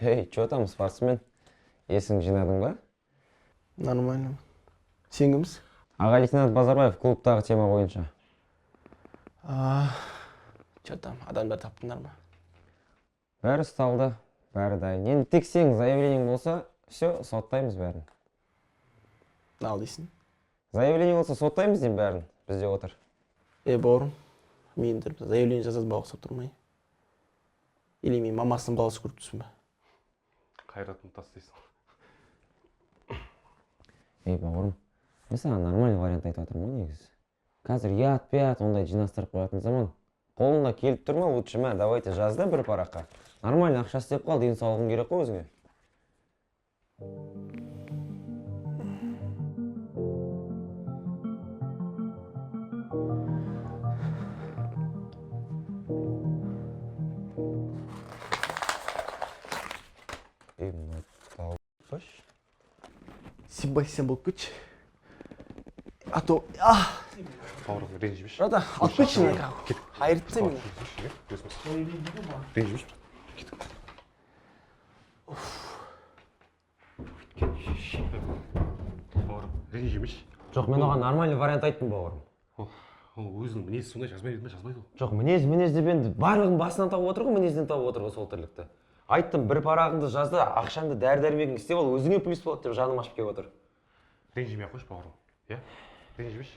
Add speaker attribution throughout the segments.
Speaker 1: Эй, чё там, спортсмен? Есің жинадың ба?
Speaker 2: Нормально. Сен кімсің?
Speaker 1: Аға лейтенант Базарбаев клубтағы тема бойынша.
Speaker 2: Чё там, адамдар таптыңдар ма?
Speaker 1: Бәрі ұсталды, бәрі дайын. Енді тек сенің заявлениең болса, все, соттаймыз бәрін.
Speaker 2: Ал дейсің?
Speaker 1: Заявление болса, соттаймыз деймін бәрін. Бізде отыр.
Speaker 2: Бауырым, мен заявление жазады ба ұқсап тұрмай? Или мен мамасының баласы көріп түсін ба?
Speaker 3: Қайратын тастайсың.
Speaker 1: Бауырым, мен саған нормальный вариант айтып отырмын негізі. Қазір ят ондай жинастырып қоятын заман. Қолыңда келіп тұр ма, лучше ма, давайте жаз да бір параққа. Нормальный ақша істеп қал, денсаулығың керек қой өзіңе. Мына талпаш.
Speaker 2: Сен болып кетші. А то...
Speaker 3: Бауырым, ренжімеш.
Speaker 2: Брата, алып кетші мен. Айыртсай мені.
Speaker 3: Ренжімеш. Бауырым, ренжімеш.
Speaker 1: Жоқ, мен оған нормальный вариант айттым, бауырым.
Speaker 3: Ол өзінің мінезі сондай жазбайды ол.
Speaker 1: Жоқ, мінез деп енді барлығын басынан тауып отыр ғой, мінезден тауып отыр ғой сол тірлікті. Айттым, бір парағыңды жазды, ақшаңды дәрі-дәрмегің істеп, ол өзіңе плюс болады деп жаным ашып келіп отыр.
Speaker 3: Ренжімей ақ қойшы, бауырым. Иә? Ренжімеш.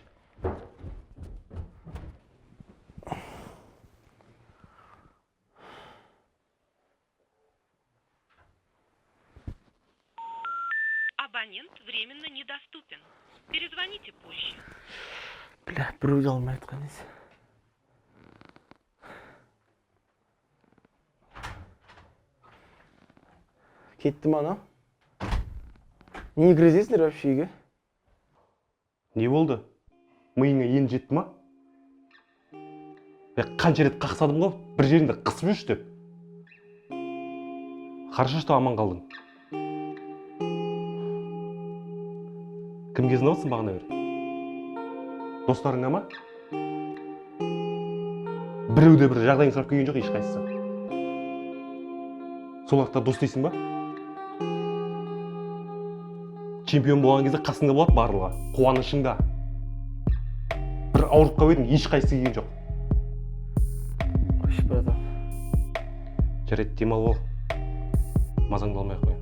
Speaker 4: Абонент временно недоступен. Перезвоните позже.
Speaker 2: Бля, біреуді алмай айтқан есі. Кетті ма анау? Не кіргізесіңдер вообще үйге?
Speaker 3: Не болды? Миыңа енді жетті ма? Қанша рет қақсадым ғой, бір жеріңді қысып жүрші деп. Хорошо, что аман қалдың. Кімге знауытсың бағына бер? Достарыңа ма? Біреуде бір жағдайын сұрап келген жоқ ешқайсысы. Сол уақытта дос дейсің ба? Чемпион болған кезде қасыңда болады барлығы, қуанышыңда. Бір ауырып қалып едің, ешқайсысы келген жоқ.
Speaker 2: Қош, братан.
Speaker 3: Жарайды, демал бол. Мазаңды алмай ақ қой.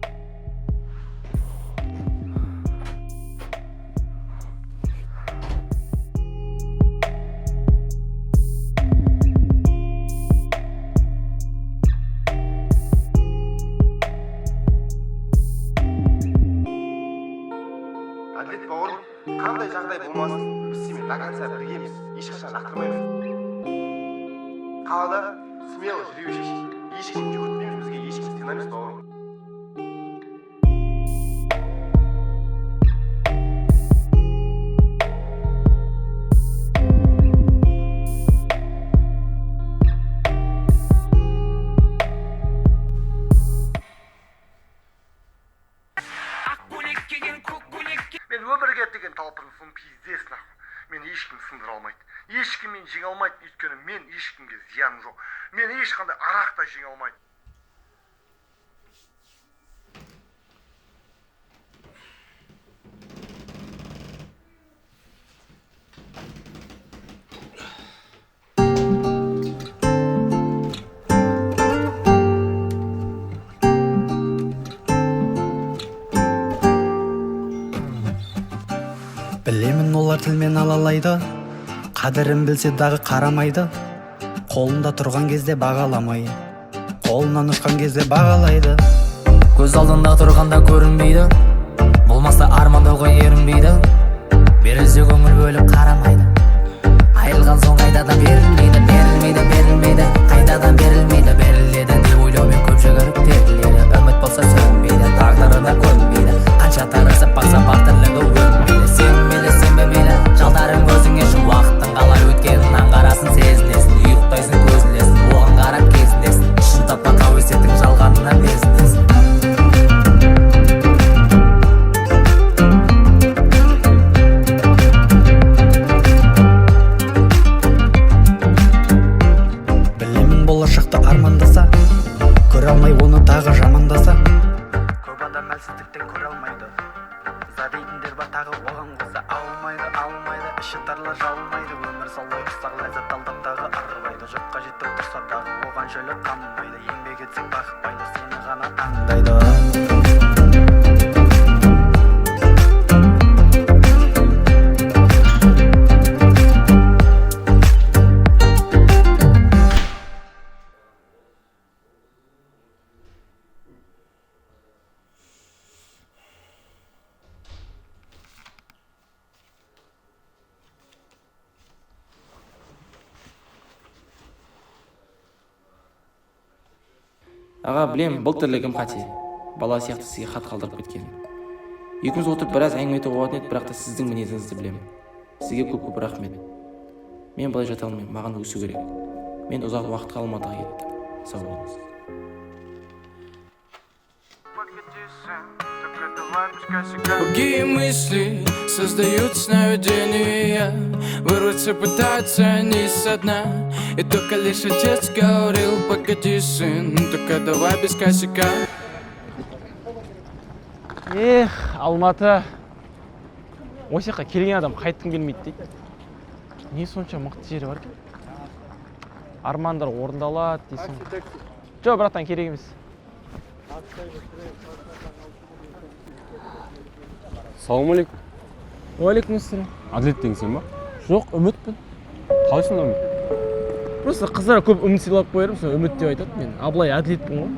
Speaker 5: Әділет бауырым, қандай жағдай болмасын, біз сенімен до конца біргеміз, ешқашан жақтырмаймыз. Қалада смело жүре берші, ешкім жүгіртпейміз, бізге ешкім істей алмаймыз бауырым. Мен өмірге деген талпынысым пиздес нахуй. Мен ешкім сындыра алмайды. Ешкім мен жеңе алмайды, өйткені мен ешкімге зияным жоқ. Мен ешқандай арақ та жеңе алмайды.
Speaker 6: Білемін олар тілмен алалайды, қадірін білсе дағы қарамайды. Қолында тұрған кезде бағаламай, қолынан ұшқан кезде бағалайды.
Speaker 7: Көз алдында тұрғанда көрінбейді, болмаса армандауға ерінбейді. Берілсе көңіл бөліп қарамайды, айырылған соң қайтадан берілмейді. Қайтадан берілмейді, беріледі деп ойлаумен көп жүгіріп теріледі. Үміт болса сөнбейді, тағдырына көнбейді. Қанша тарасып бақса бақ тірлігі өнбейді. Сенбе мейлі, жалдарың көзіңе шу, уақыттың қалай өткенін аңғарасын, сезінесің. Ұйықтайсың, көз ілесің, оған қарап кезінесің. Шын тапқан қауесеттің жалғанына безінесің.
Speaker 6: Білемін болашақты армандаса, әлсіздіктен көре алмайды. За дейтіндер бар тағы оған қоса алмайды, іші тарыла жалмайды. Өмір солай ұсақ ләззат алдап арбайды. Жұртқа жетіп тұрса дағы оған жөлі қанбайды. Еңбек етсең бақытпайды, сені ғана аңдайды.
Speaker 8: Аға, білем, бұл тірлігім қате. Бала сияқты сізге хат қалдырып кеткен. Екеуміз отырып біраз әңгіме етуге болатын еді, бірақ та сіздің мінезіңізді білемін. Сізге көп рахмет. Мен былай жата алмаймын, маған өсу керек. Мен ұзақ уақытқа Алматыға кеттім. Сау болыңыз.
Speaker 9: Другие мысли создают сновидения, вырваться пытаются не со дна. И только лишь отец говорил: погоди, сын, только давай без косяка.
Speaker 2: Эх, Алматы. Осы жаққа келген адам қайтқым келмейді дейді. Не сонша мықты жері бар екен? Армандар орындалады дейсің. Жоқ, братан, керек емес.
Speaker 3: Салам алейкум.
Speaker 2: Уалейкум ассалам.
Speaker 3: Әділет деген сен ба?
Speaker 2: Жоқ, үмітпін.
Speaker 3: Қалайсың үміт?
Speaker 2: Просто қыздар көп үміт сыйлап қоярым, соны үміт деп айтады. Мен Аблай әділетпін ғой.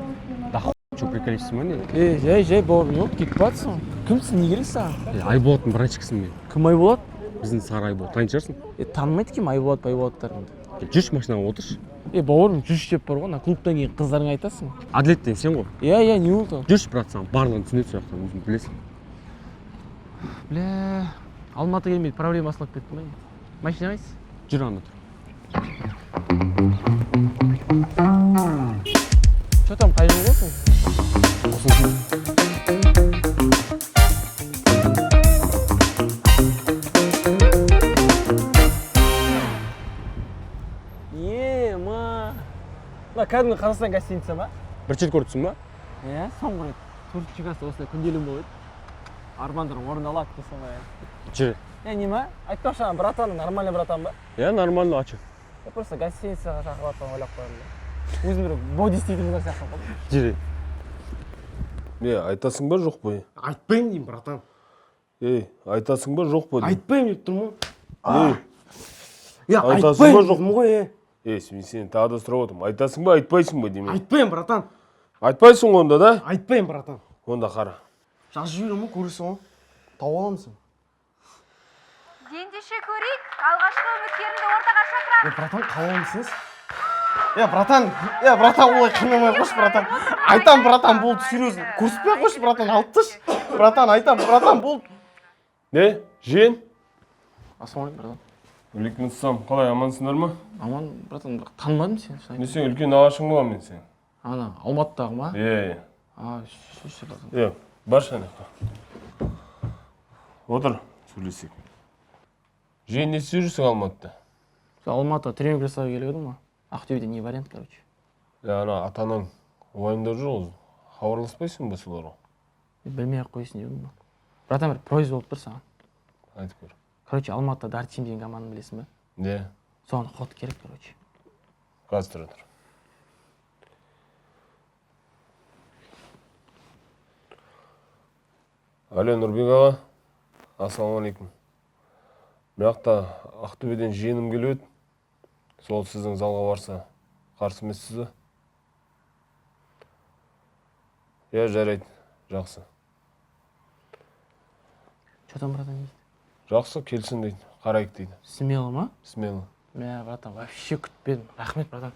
Speaker 3: Да что приколишься ма не?
Speaker 2: Жай бауырым, жоқ, кетіп батсың. Кімсің, не керек саған?
Speaker 3: Айболаттың братчикісің мен.
Speaker 2: Кім Айболат?
Speaker 3: Біздің сары Айболат. Танитын шығарсың?
Speaker 2: Танымайды кем Айболаттарыңды.
Speaker 3: Жүрші машинаға отыршы.
Speaker 2: Бауырым, жүрші деп бар ғой, ана клубтан кейін қыздарыңа айтасың.
Speaker 3: Әділет деген сен ғой.
Speaker 2: Иә, не болды?
Speaker 3: Жүрші брат, саған барлығын түсінеді сояқтан, өзің білесің.
Speaker 2: Бля, Алматы келмейді, проблема асылып кетті ма? Машина қайсы?
Speaker 3: Жүр анда тұр.
Speaker 2: Что там, қай жол болсың? Мына кәдімгі Қазақстан гостиница ма?
Speaker 3: Бір жер көрдісің ба?
Speaker 2: Иә, соңғы рет. Төртінші класста осылай күнделігім болып еді. Армандарым орындалады десем ғой.
Speaker 3: Жүр.
Speaker 2: Не ма? Айтпақшы, братаның нормальный братан ба?
Speaker 3: Иә, нормально, ачы.
Speaker 2: Просто гостиницаға шақырып жатқан ойлап қойдым. Өзім бір боди істейтін қыздар сияқты қылдым.
Speaker 3: Жүр.
Speaker 10: Айтасың ба жоқ па?
Speaker 3: Айтпаймын деймін, братан.
Speaker 10: Айтасың ба жоқ па?
Speaker 3: Айтпаймын деп тұрмын.
Speaker 10: Айтасың ба жоқ
Speaker 3: ғой?
Speaker 10: Мен сені тағы да сұрап отырмын. Айтасың ба, айтпайсың ба деме?
Speaker 3: Айтпаймын, братан.
Speaker 10: Айтпайсың онда да?
Speaker 3: Айтпаймын, братан.
Speaker 10: Онда қара.
Speaker 3: Жазып жіберемін, көресің ғой. Тауып аламысың.
Speaker 11: Ендеше көрейік, алғашқы үміткерімді ортаға шақырамын.
Speaker 3: Братан, қаламысыз?
Speaker 2: Братан, олай қинамай қойшы, братан. Айтам, братан, болды, серьезно. Көрсетпей қойшы, братан, алып тыш. Братан, айтам, братан, болды.
Speaker 10: Не, жиен?
Speaker 2: Ассалаумалейкум, братан.
Speaker 10: Алейкум ассалам. Қалай, амансыңдар ма?
Speaker 2: Аман, братан, танымадым сені.
Speaker 10: Мен сен үлкен ағашың боламын мен сен.
Speaker 2: Ана, Алматыдағы ма?
Speaker 10: Иә.
Speaker 2: Шүші, братан.
Speaker 10: Бар шанаққа. Отыр, сөйлесек. Жиен не істеп жүрсің Алматыда?
Speaker 2: Алматыға тренинг жасауға келіп едім ма? Ақтөбеде не вариант, короче.
Speaker 10: Ана атанаң уайымдап жүр ғой. Хабарласпайсың ба соларға?
Speaker 2: Білмей-ақ қойсын дедім ба. Братан, бір пройыз болып тұр саған.
Speaker 10: Айтып көр.
Speaker 2: Короче, Алматыда Дарт Тим деген команданы білесің ба?
Speaker 10: Иә.
Speaker 2: Соған ход керек, короче.
Speaker 10: Қазір тұр. Алло, Нұрбек аға. Ассалаумалейкум. Бірақ та Ақтөбеден жиенім келіп еді. Сол сіздің залға барса, қарсы емессіз ба? Иә, жарайды. Жақсы.
Speaker 2: Что там, братан, дейді?
Speaker 10: Жақсы, келсін дейді. Қарайық дейді.
Speaker 2: Смело ма?
Speaker 10: Смело.
Speaker 2: Мә, братан, вообще күтпедім. Рахмет, братан.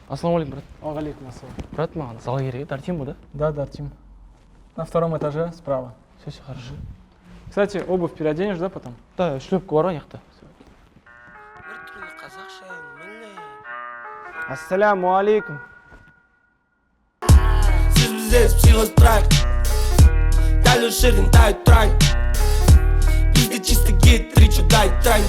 Speaker 2: Ассалаумалейкум, брат.
Speaker 12: Алейкум ассалам.
Speaker 2: Брат, маған зал керек еді, Артем да?
Speaker 12: Да, Артем. На втором этаже справа.
Speaker 2: Все хорошо.
Speaker 12: Кстати, обувь переоденешь, да, потом?
Speaker 2: Да, шлепка бар ғой, яқта.
Speaker 8: Бір түрлі қазақша, міне.
Speaker 2: Ассалямуалейкум.
Speaker 9: Сіз біздес психоз тұрайық, дәл осы жерден тайып тұрайық. Bizde чисто гет, три чудай, трайн,